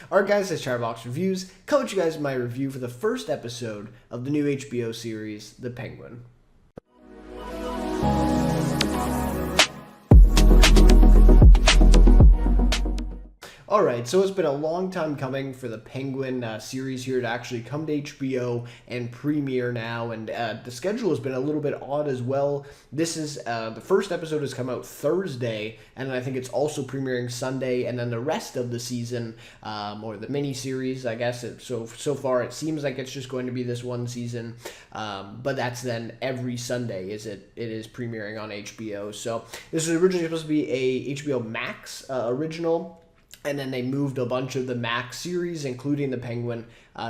Alright guys, it's Chatterbox Reviews, coming to you guys with my review for the first episode of the new HBO series, The Penguin. Alright, so it's been a long time coming for the Penguin series here to actually come to HBO and premiere now, and the schedule has been a little bit odd as well. This is, the first episode has come out Thursday, and I think it's also premiering Sunday, and then the rest of the season, or the mini-series, I guess, so far it seems like it's just going to be this one season, but that's then every Sunday it is premiering on HBO. So this was originally supposed to be a HBO Max original, and then they moved a bunch of the Max series, including The Penguin,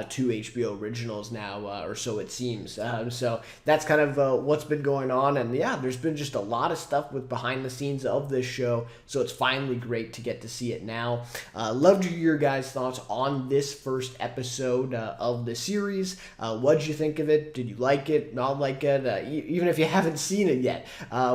to HBO Originals now, or so it seems. So that's kind of what's been going on. And yeah, there's been just a lot of stuff with behind the scenes of this show. So it's finally great to get to see it now. Love to hear your guys' thoughts on this first episode of the series. What'd you think of it? Did you like it? Not like it? Even if you haven't seen it yet,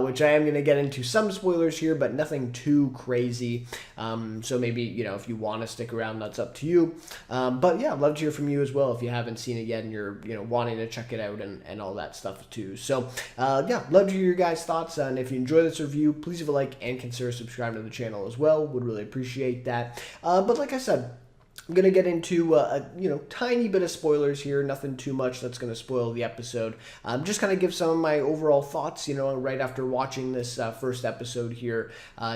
which I am going to get into some spoilers here, but nothing too crazy. So maybe, if you want to stick around, that's up to you. But yeah, I'd love to hear from you as well if you haven't seen it yet and you're, wanting to check it out and all that stuff too. So yeah, love to hear your guys' thoughts. And if you enjoy this review, please leave a like and consider subscribing to the channel as well. Would really appreciate that. But like I said, I'm going to get into a tiny bit of spoilers here, nothing too much that's going to spoil the episode. Just kind of give some of my overall thoughts, right after watching this first episode here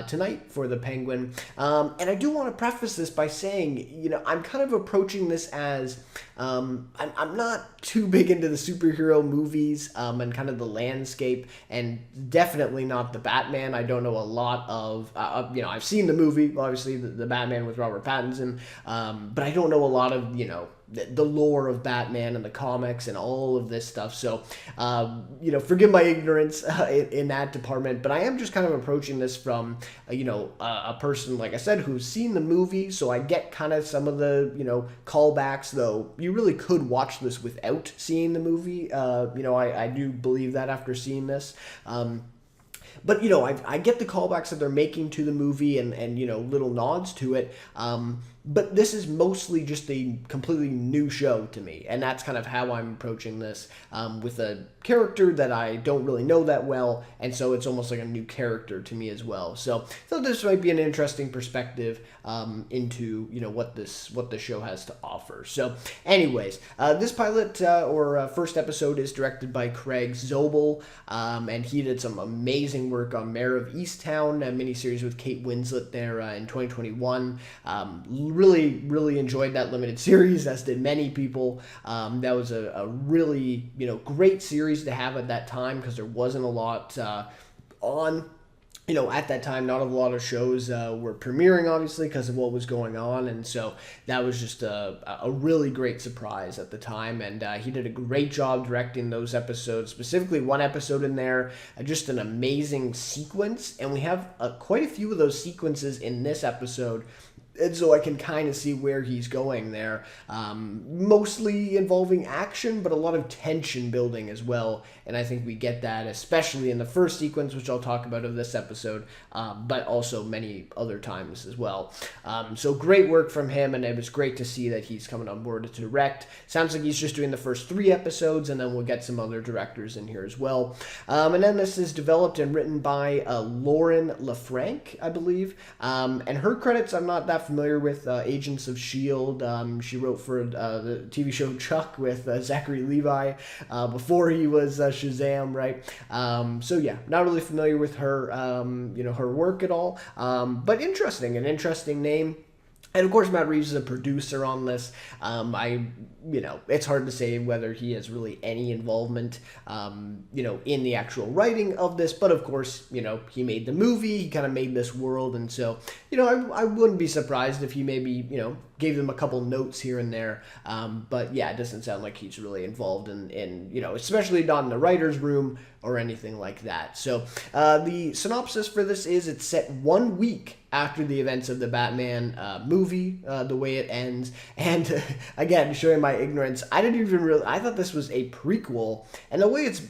tonight for The Penguin. And I do want to preface this by saying, I'm kind of approaching this as I'm not too big into the superhero movies and kind of the landscape, and definitely not the Batman. I don't know a lot of, I've seen the movie, obviously, the Batman with Robert Pattinson, but I don't know a lot of, the lore of Batman and the comics and all of this stuff. So, forgive my ignorance in that department, but I am just kind of approaching this from, a person, like I said, who's seen the movie. So I get kind of some of the, callbacks, though you really could watch this without seeing the movie. I do believe that after seeing this. But, I get the callbacks that they're making to the movie and little nods to it. But this is mostly just a completely new show to me, and that's kind of how I'm approaching this, with a character that I don't really know that well, and so it's almost like a new character to me as well. So I thought this might be an interesting perspective into what the show has to offer. So, anyways, this pilot or first episode is directed by Craig Zobel, and he did some amazing work on Mayor of Easttown, a miniseries with Kate Winslet there in 2021. Really enjoyed that limited series, as did many people. That was a really, great series to have at that time, because there wasn't a lot on. At that time, not a lot of shows were premiering, obviously, because of what was going on, and so that was just a really great surprise at the time, and he did a great job directing those episodes, specifically one episode in there, just an amazing sequence, and we have quite a few of those sequences in this episode. And so I can kind of see where he's going there, mostly involving action, but a lot of tension building as well. And I think we get that, especially in the first sequence, which I'll talk about of this episode, but also many other times as well. So great work from him, and it was great to see that he's coming on board to direct. Sounds like he's just doing the first 3 episodes, and then we'll get some other directors in here as well. And then this is developed and written by Lauren LaFranc, I believe. And her credits I'm not that familiar with. Agents of S.H.I.E.L.D. She wrote for the TV show Chuck with Zachary Levi before he was Shazam, right? So yeah, not really familiar with her, her work at all. But an interesting name. And of course, Matt Reeves is a producer on this. It's hard to say whether he has really any involvement, in the actual writing of this. But of course, he made the movie, he kind of made this world. And so, I wouldn't be surprised if he maybe, gave them a couple notes here and there. But yeah, it doesn't sound like he's really involved in especially not in the writer's room or anything like that. So the synopsis for this is it's set 1 week after the events of the Batman movie, the way it ends. And again, showing my ignorance, I thought this was a prequel, and the way it's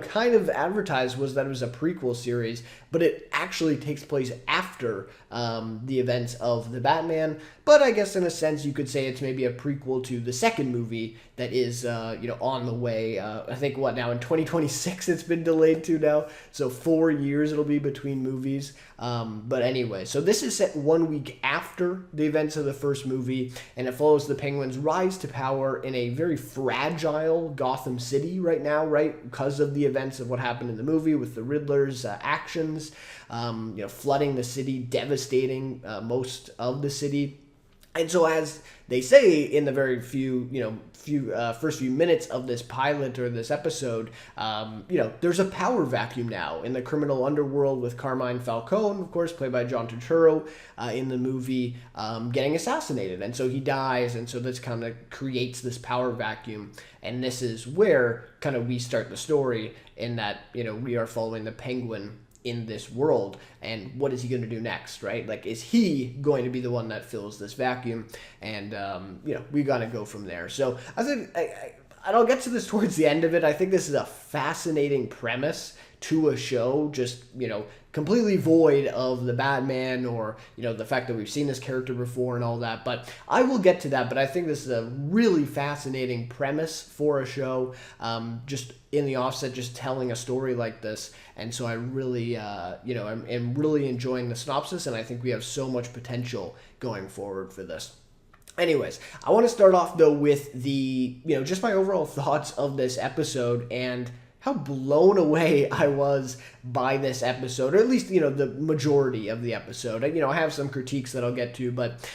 kind of advertised was that it was a prequel series, but it actually takes place after the events of the Batman. But I guess in a sense you could say it's maybe a prequel to the second movie that is on the way. I think now in 2026 it's been delayed to now, so 4 years it'll be between movies. But anyway, so this is set 1 week after the events of the first movie, and it follows the Penguin's rise to power in a very fragile Gotham City right now, right? Because of the events of what happened in the movie with the Riddler's actions, flooding the city, devastating most of the city. And so, as they say in the very first few minutes of this pilot or this episode, there's a power vacuum now in the criminal underworld with Carmine Falcone, of course, played by John Turturro in the movie, getting assassinated. And so he dies, and so this kind of creates this power vacuum. And this is where kind of we start the story in that, we are following the Penguin in this world, and what is he going to do next, right? Like, is he going to be the one that fills this vacuum? And we got to go from there. So I think I'll get to this towards the end of it. I think this is a fascinating premise to a show, just completely void of the Batman or the fact that we've seen this character before and all that. But I will get to that. But I think this is a really fascinating premise for a show, just in the offset, just telling a story like this. And so I really am really enjoying the synopsis, and I think we have so much potential going forward for this. Anyways, I want to start off though with the just my overall thoughts of this episode and how blown away I was by this episode, or at least, the majority of the episode. I have some critiques that I'll get to, but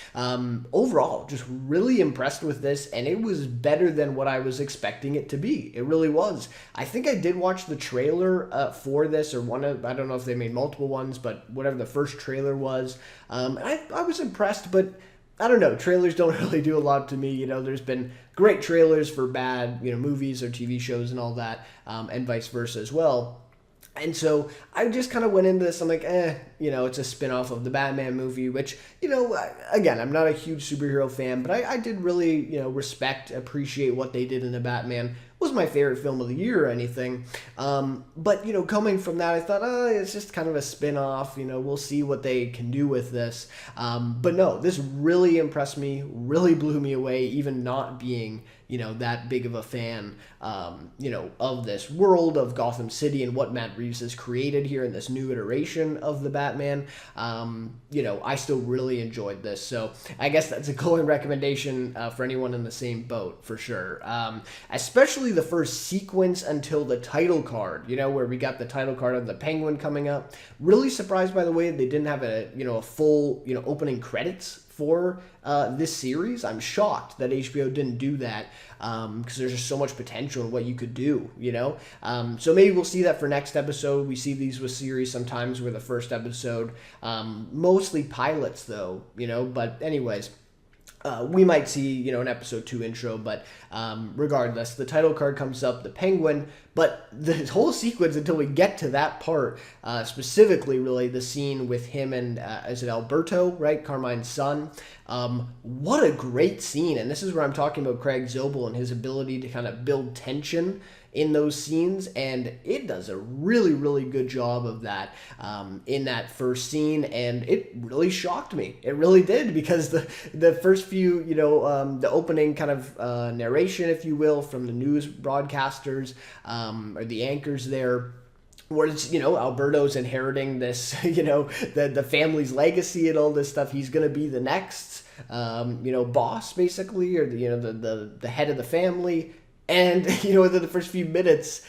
overall, just really impressed with this, and it was better than what I was expecting it to be. It really was. I think I did watch the trailer for this, or I don't know if they made multiple ones, but whatever the first trailer was. I was impressed, but I don't know. Trailers don't really do a lot to me. There's been great trailers for bad, movies or TV shows and all that, and vice versa as well. And so I just kind of went into this. I'm like, it's a spinoff of the Batman movie, which, again, I'm not a huge superhero fan, but I did really, appreciate what they did in the Batman. Was my favorite film of the year or anything. But, coming from that, I thought, it's just kind of a spin-off. We'll see what they can do with this. But no, this really impressed me, really blew me away, even not being, that big of a fan, of this world of Gotham City and what Matt Reeves has created here in this new iteration of the Batman. I still really enjoyed this. So I guess that's a glowing recommendation for anyone in the same boat, for sure. Especially the first sequence until the title card, where we got the title card of the Penguin coming up. Really surprised, by the way, they didn't have a full, opening credits for this series. I'm shocked that HBO didn't do that, because there's just so much potential in what you could do, so maybe we'll see that for next episode. We see these with series sometimes where the first episode, mostly pilots though, but anyways, we might see, an episode 2 intro, but regardless, the title card comes up, the Penguin, but the whole sequence until we get to that part, specifically really the scene with him and, is it Alberto, right? Carmine's son. What a great scene. And this is where I'm talking about Craig Zobel and his ability to kind of build tension in those scenes, and it does a really, really good job of that in that first scene, and it really shocked me. It really did, because the first few, the opening kind of narration, if you will, from the news broadcasters or the anchors there, where it's, Alberto's inheriting this, the family's legacy and all this stuff. He's going to be the next, boss, basically, or, the head of the family. And, within the first few minutes,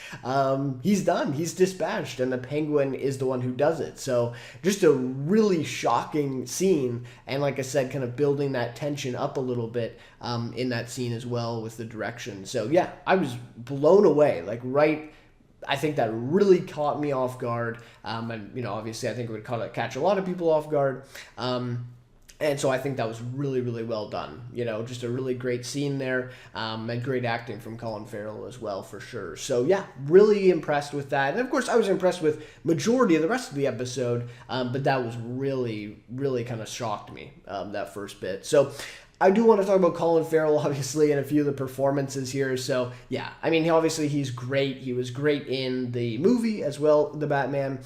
he's done. He's dispatched, and the Penguin is the one who does it. So just a really shocking scene. And like I said, kind of building that tension up a little bit in that scene as well with the direction. So, yeah, I was blown away. I think that really caught me off guard. And, obviously I think it would catch a lot of people off guard. And so I think that was really, really well done. Just a really great scene there, and great acting from Colin Farrell as well, for sure. So yeah, really impressed with that. And of course, I was impressed with majority of the rest of the episode, but that was really, really kind of shocked me, that first bit. So I do want to talk about Colin Farrell, obviously, and a few of the performances here. So yeah, he's great. He was great in the movie as well, the Batman.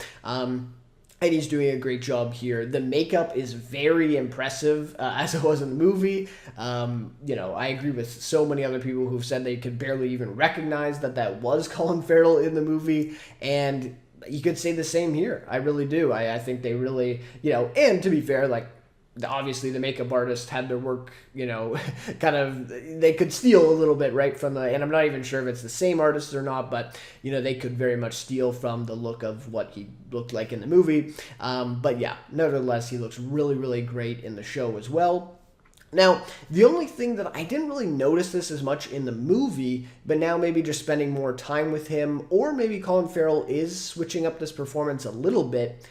and he's doing a great job here. The makeup is very impressive, as it was in the movie. I agree with so many other people who've said they could barely even recognize that was Colin Farrell in the movie, and you could say the same here. I really do. I think they really, and to be fair, like, obviously the makeup artist had their work, kind of, they could steal a little bit, right, from and I'm not even sure if it's the same artist or not, but, they could very much steal from the look of what he looked like in the movie. But yeah, nevertheless, he looks really, really great in the show as well. Now, the only thing that I didn't really notice this as much in the movie, but now maybe just spending more time with him, or maybe Colin Farrell is switching up this performance a little bit,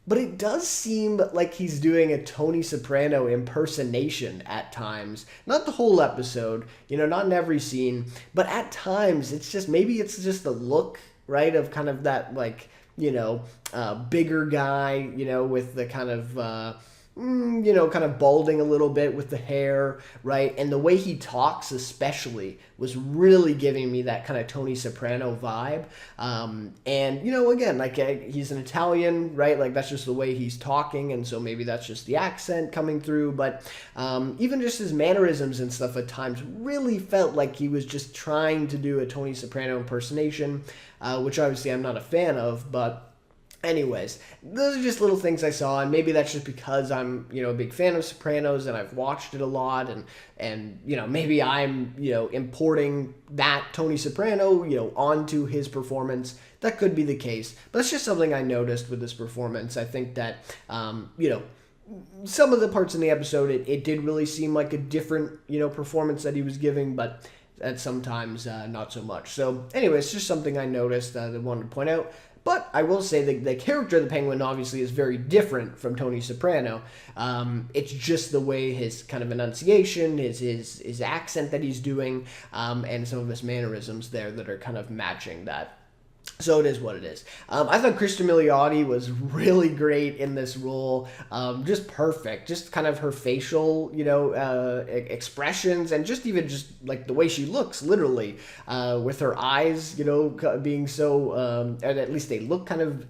but it does seem like he's doing a Tony Soprano impersonation at times. Not the whole episode, not in every scene, but at times maybe it's just the look, right, of kind of that, like, bigger guy, with the kind of, kind of balding a little bit with the hair, right? And the way he talks especially was really giving me that kind of Tony Soprano vibe. Again, like, he's an Italian, right? Like, that's just the way he's talking, and so maybe that's just the accent coming through. But even just his mannerisms and stuff at times really felt like he was just trying to do a Tony Soprano impersonation, which obviously I'm not a fan of, but anyways, those are just little things I saw, and maybe that's just because I'm, a big fan of Sopranos and I've watched it a lot, and maybe I'm, importing that Tony Soprano, onto his performance. That could be the case, but that's just something I noticed with this performance. I think that, some of the parts in the episode, it did really seem like a different, performance that he was giving, but at sometimes not so much. So anyways, just something I noticed that I wanted to point out. But I will say the character of the Penguin obviously is very different from Tony Soprano. It's just the way his kind of enunciation, his accent that he's doing, and some of his mannerisms there that are kind of matching that. So it is what it is. I thought Kristen Milioti was really great in this role. Just perfect. Just kind of her facial, expressions, and just like the way she looks, literally, with her eyes, being so, at least they look kind of,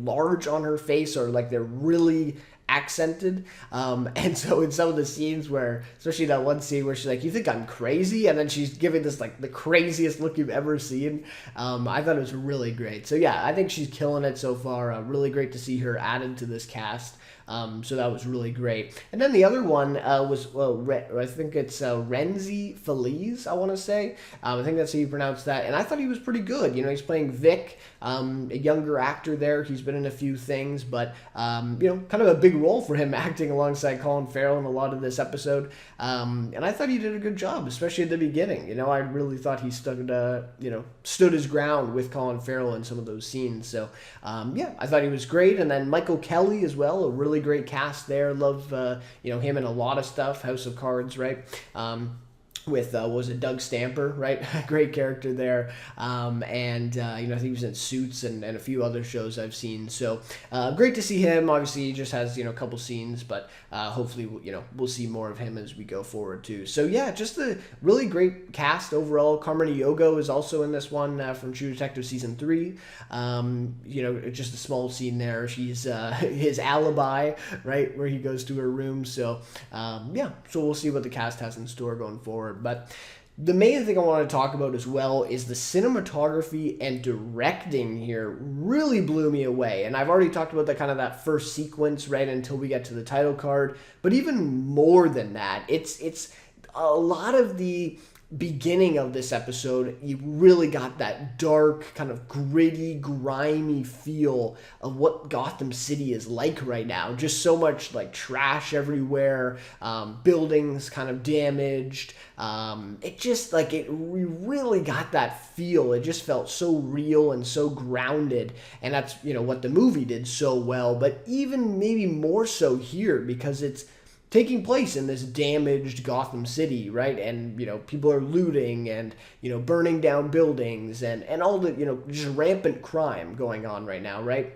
large on her face, or like they're really accented, and so in some of the scenes where, especially that one scene where she's like, "You think I'm crazy?" and then she's giving this like the craziest look you've ever seen, I thought it was really great. So yeah, I think she's killing it so far. Really great to see her added to this cast. So that was really great. And then the other one was, I think it's Renzi Feliz, I want to say. I think that's how you pronounce that. And I thought he was pretty good. He's playing Vic, a younger actor there. He's been in a few things, but, kind of a big role for him acting alongside Colin Farrell in a lot of this episode. And I thought he did a good job, especially at the beginning. I really thought he stood his ground with Colin Farrell in some of those scenes. So, I thought he was great. And then Michael Kelly as well, a really great cast there. Love him in a lot of stuff. House of Cards, right? With was it Doug Stamper, right? Great character there. I think he was in Suits and a few other shows I've seen. So great to see him. Obviously, he just has a couple scenes, but hopefully we'll see more of him as we go forward too. So yeah, just a really great cast overall. Carmen Yogo is also in this one from True Detective season 3. Just a small scene there. She's his alibi, right, where he goes to her room. So so we'll see what the cast has in store going forward. But the main thing I want to talk about as well is the cinematography and directing here really blew me away. And I've already talked about that first sequence, right, until we get to the title card. But even more than that, it's a lot of the beginning of this episode, you really got that dark, kind of gritty, grimy feel of what Gotham City is like right now. Just so much like trash everywhere, buildings kind of damaged. We really got that feel. It just felt so real and so grounded. And that's, what the movie did so well, but even maybe more so here because it's taking place in this damaged Gotham City, right? And, people are looting and, burning down buildings and all the, just rampant crime going on right now, right?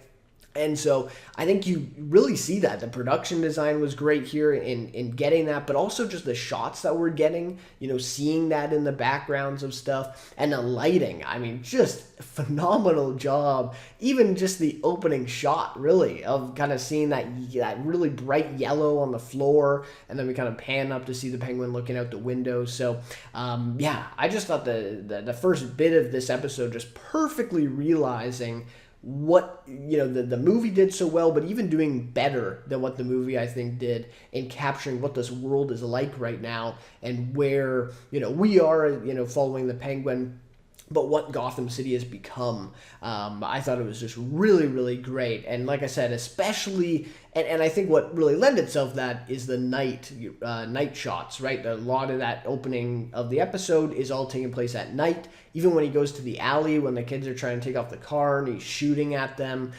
And so I think you really see that. The production design was great here in getting that, but also just the shots that we're getting, seeing that in the backgrounds of stuff, and the lighting. I mean, just phenomenal job. Even just the opening shot, really, of kind of seeing that really bright yellow on the floor, and then we kind of pan up to see the penguin looking out the window. So, yeah, I just thought the first bit of this episode just perfectly realizing what the movie did so well, but even doing better than what the movie I think did in capturing what this world is like right now, and where we are following the penguin, but what Gotham City has become. I thought it was just really, really great. And like I said, especially, and I think what really lent itself to that is the night shots, right? A lot of that opening of the episode is all taking place at night. Even when he goes to the alley, when the kids are trying to take off the car and he's shooting at them,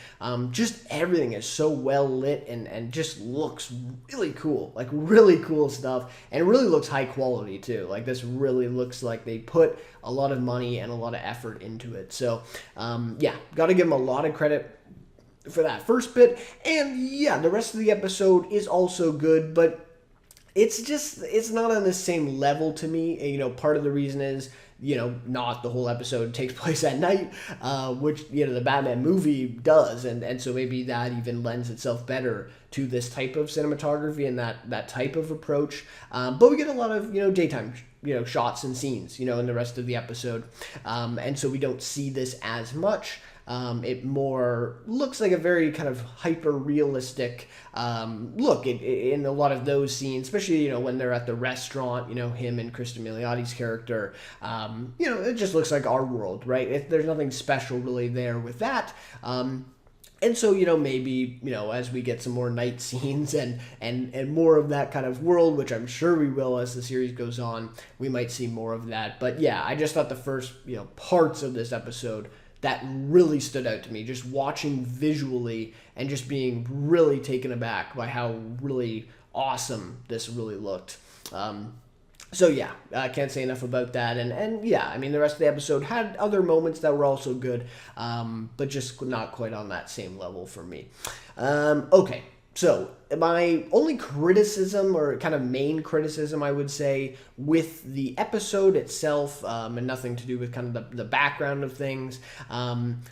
just everything is so well lit and just looks really cool, like really cool stuff. And it really looks high quality too. Like this really looks like they put a lot of money and a lot of effort into it. So yeah, got to give them a lot of credit for that first bit. And yeah, the rest of the episode is also good, but it's not on the same level to me. Part of the reason is, not the whole episode takes place at night, which, the Batman movie does. And so maybe that even lends itself better to this type of cinematography and that type of approach. But we get a lot of, daytime, shots and scenes, in the rest of the episode. And so we don't see this as much. It more looks like a very kind of hyper-realistic look in a lot of those scenes, especially, when they're at the restaurant, him and Kristen Miliotti's character. It just looks like our world, right? There's nothing special really there with that. And so, maybe, as we get some more night scenes and more of that kind of world, which I'm sure we will as the series goes on, we might see more of that. But yeah, I just thought the first, parts of this episode that really stood out to me, just watching visually and just being really taken aback by how really awesome this really looked. So yeah, I can't say enough about that. And yeah, I mean, the rest of the episode had other moments that were also good, but just not quite on that same level for me. Okay, so my only criticism, or kind of main criticism, I would say, with the episode itself, and nothing to do with kind of the background of things,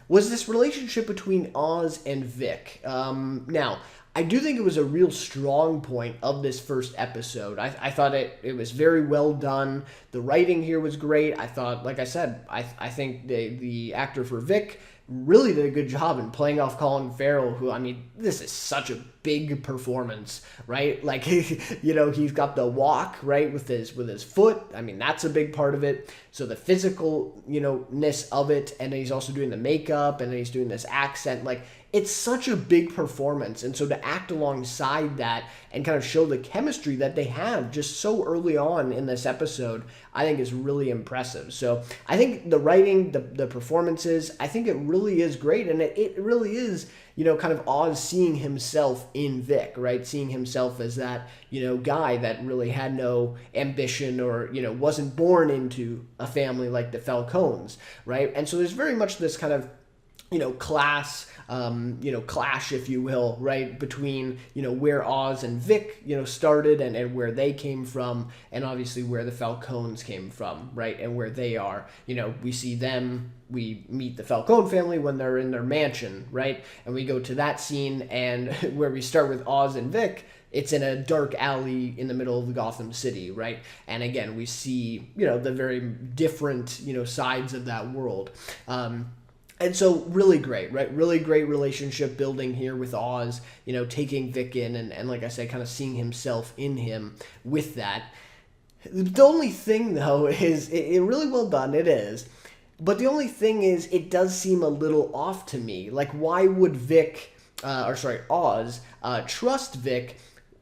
was this relationship between Oz and Vic. Now, I do think it was a real strong point of this first episode. I thought it was very well done. The writing here was great. I thought, like I said, I think the actor for Vic really did a good job in playing off Colin Farrell, who, I mean, this is such a big performance, right? Like, he's got the walk, right, with his foot. I mean, that's a big part of it. So the physical, ness of it, and then he's also doing the makeup, and then he's doing this accent. Like, it's such a big performance. And so to act alongside that and kind of show the chemistry that they have just so early on in this episode, I think is really impressive. So I think the writing, the performances, I think it really is great. And it really is, kind of Oz seeing himself in Vic, right? Seeing himself as that, guy that really had no ambition or, wasn't born into a family like the Falcones, right? And so there's very much this kind of, class, clash, if you will, right, between, where Oz and Vic, started and where they came from, and obviously where the Falcones came from, right, and where they are. We see them, we meet the Falcone family when they're in their mansion, right, and we go to that scene, and where we start with Oz and Vic, it's in a dark alley in the middle of Gotham City, right, and again, we see, the very different, sides of that world. And so really great, right? Really great relationship building here with Oz, taking Vic in and like I said, kind of seeing himself in him with that. The only thing, though, is it really well done. It is. But the only thing is it does seem a little off to me. Like, why would Oz trust Vic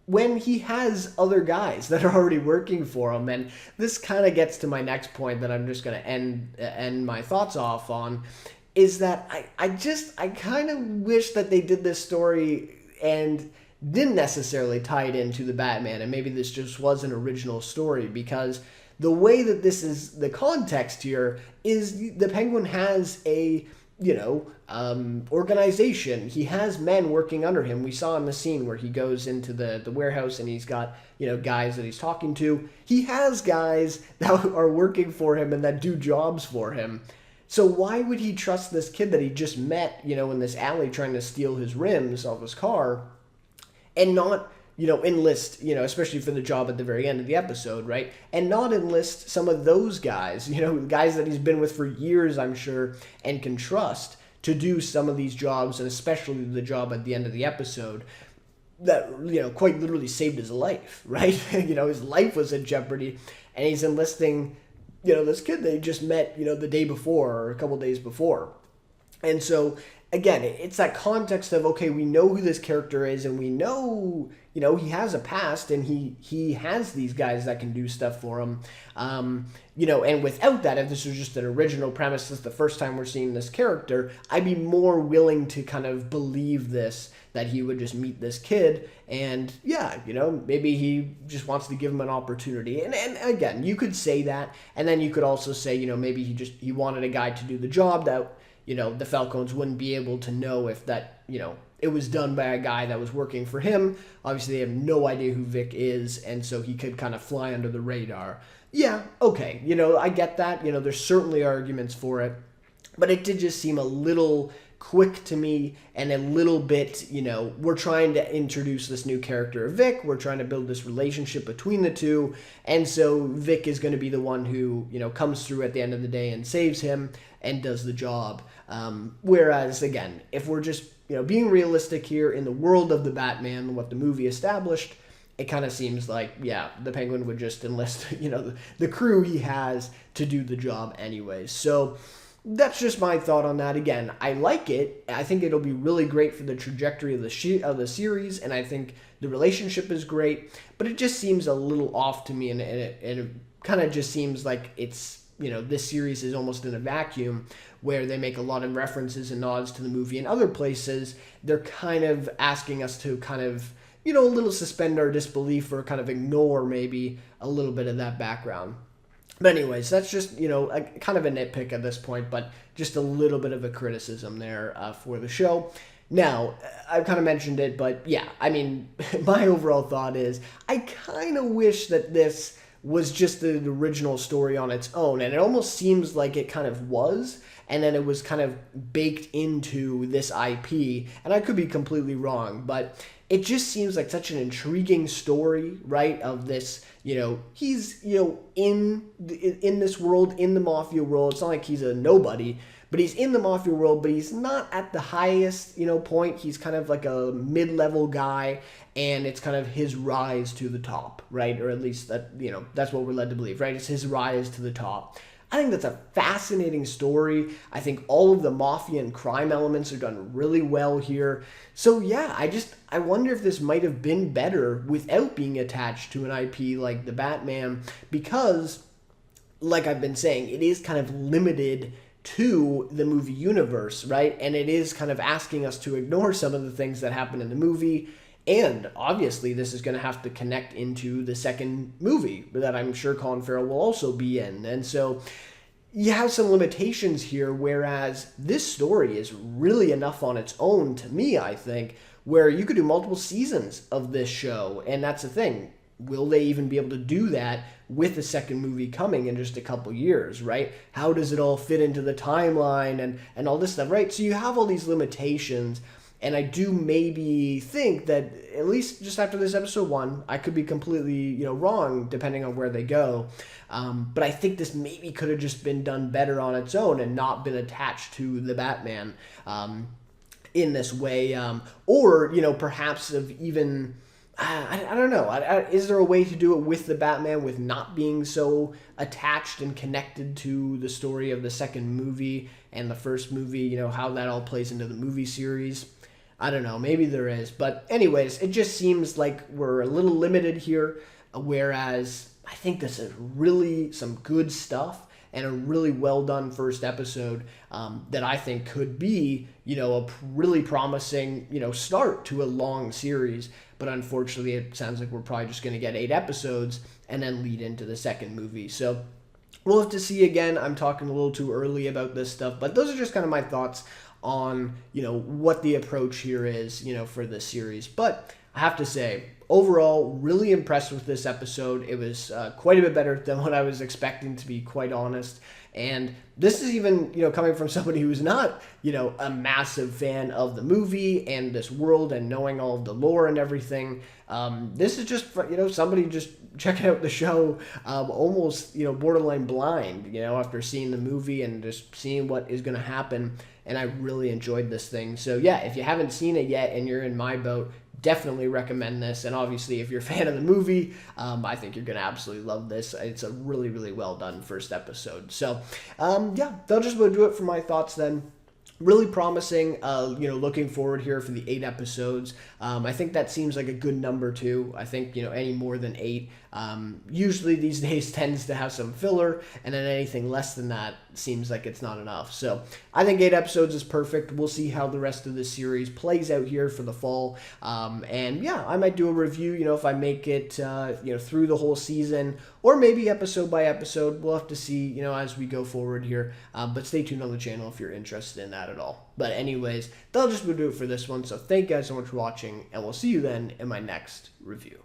when he has other guys that are already working for him? And this kind of gets to my next point that I'm just going to end my thoughts off on, is that I kind of wish that they did this story and didn't necessarily tie it into the Batman, and maybe this just was an original story, because the way that this is, the context here is the Penguin has a organization. He has men working under him. We saw in the scene where he goes into the warehouse and he's got, guys that he's talking to. He has guys that are working for him and that do jobs for him. So why would he trust this kid that he just met, in this alley trying to steal his rims off his car and not, enlist, especially for the job at the very end of the episode, right? And not enlist some of those guys, guys that he's been with for years, I'm sure, and can trust to do some of these jobs, and especially the job at the end of the episode that, quite literally saved his life, right? His life was in jeopardy, and he's enlisting, this kid they just met, the day before or a couple days before. And so, again, it's that context of, okay, we know who this character is, and we know, he has a past, and he has these guys that can do stuff for him. And without that, if this was just an original premise, this is the first time we're seeing this character, I'd be more willing to kind of believe this, that he would just meet this kid, and yeah, maybe he just wants to give him an opportunity. And again, you could say that, and then you could also say, maybe he wanted a guy to do the job that, the Falcons wouldn't be able to know if that, it was done by a guy that was working for him. Obviously, they have no idea who Vic is, and so he could kind of fly under the radar. Yeah, okay, I get that. There's certainly arguments for it, but it did just seem a little quick to me, and a little bit, we're trying to introduce this new character of Vic, we're trying to build this relationship between the two, and so Vic is going to be the one who, comes through at the end of the day and saves him and does the job. Whereas, again, if we're just, being realistic here in the world of the Batman, what the movie established, it kind of seems like, yeah, the Penguin would just enlist, the crew he has to do the job anyways. So that's just my thought on that. Again, I like it. I think it'll be really great for the trajectory of the series, and I think the relationship is great, but it just seems a little off to me, and it kind of just seems like it's, this series is almost in a vacuum where they make a lot of references and nods to the movie. In other places, they're kind of asking us to kind of, a little suspend our disbelief or kind of ignore maybe a little bit of that background. But anyways, that's just, kind of a nitpick at this point, but just a little bit of a criticism there for the show. Now, I've kind of mentioned it, but yeah, I mean, my overall thought is I kind of wish that this was just the original story on its own, and it almost seems like it kind of was, and then it was kind of baked into this IP, and I could be completely wrong, but it just seems like such an intriguing story, right, of this, he's, in this world, in the Mafia world. It's not like he's a nobody, but he's in the Mafia world, but he's not at the highest, point. He's kind of like a mid-level guy, and it's kind of his rise to the top, right, or at least that, that's what we're led to believe, right, it's his rise to the top. I think that's a fascinating story. I think all of the mafia and crime elements are done really well here. So yeah, I wonder if this might have been better without being attached to an IP like the Batman, because, like I've been saying, it is kind of limited to the movie universe, right? And it is kind of asking us to ignore some of the things that happen in the movie. And obviously, this is going to have to connect into the second movie that I'm sure Colin Farrell will also be in. And so you have some limitations here, whereas this story is really enough on its own, to me, I think, where you could do multiple seasons of this show. And that's the thing. Will they even be able to do that with the second movie coming in just a couple years, right? How does it all fit into the timeline and all this stuff, right? So you have all these limitations. And I do maybe think that, at least just after this episode 1, I could be completely, wrong depending on where they go. But I think this maybe could have just been done better on its own and not been attached to the Batman in this way. Or, perhaps of even, I don't know. Is there a way to do it with the Batman with not being so attached and connected to the story of the second movie and the first movie, how that all plays into the movie series? I don't know, maybe there is. But anyways, it just seems like we're a little limited here, whereas I think this is really some good stuff and a really well done first episode that I think could be, a really promising, start to a long series. But unfortunately, it sounds like we're probably just going to get 8 episodes and then lead into the second movie. So We'll have to see. Again, I'm talking a little too early about this stuff, but those are just kind of my thoughts on, what the approach here is, for this series. But I have to say, overall, really impressed with this episode. It was quite a bit better than what I was expecting, to be quite honest. And this is even, coming from somebody who's not, a massive fan of the movie and this world and knowing all of the lore and everything. This is just, somebody just checking out the show almost, borderline blind, after seeing the movie and just seeing what is going to happen. And I really enjoyed this thing. So yeah, if you haven't seen it yet and you're in my boat, definitely recommend this. And obviously, if you're a fan of the movie, I think you're going to absolutely love this. It's a really, really well done first episode. So, yeah, that'll just about do it for my thoughts then. Really promising, looking forward here for the 8 episodes. I think that seems like a good number too. I think, any more than 8 usually these days tends to have some filler, and then anything less than that seems like it's not enough. So I think 8 episodes is perfect. We'll see how the rest of the series plays out here for the fall. And yeah, I might do a review, if I make it, through the whole season, or maybe episode by episode. We'll have to see, as we go forward here. But stay tuned on the channel if you're interested in that at all. But anyways, that'll just do it for this one. So thank you guys so much for watching, and we'll see you then in my next review.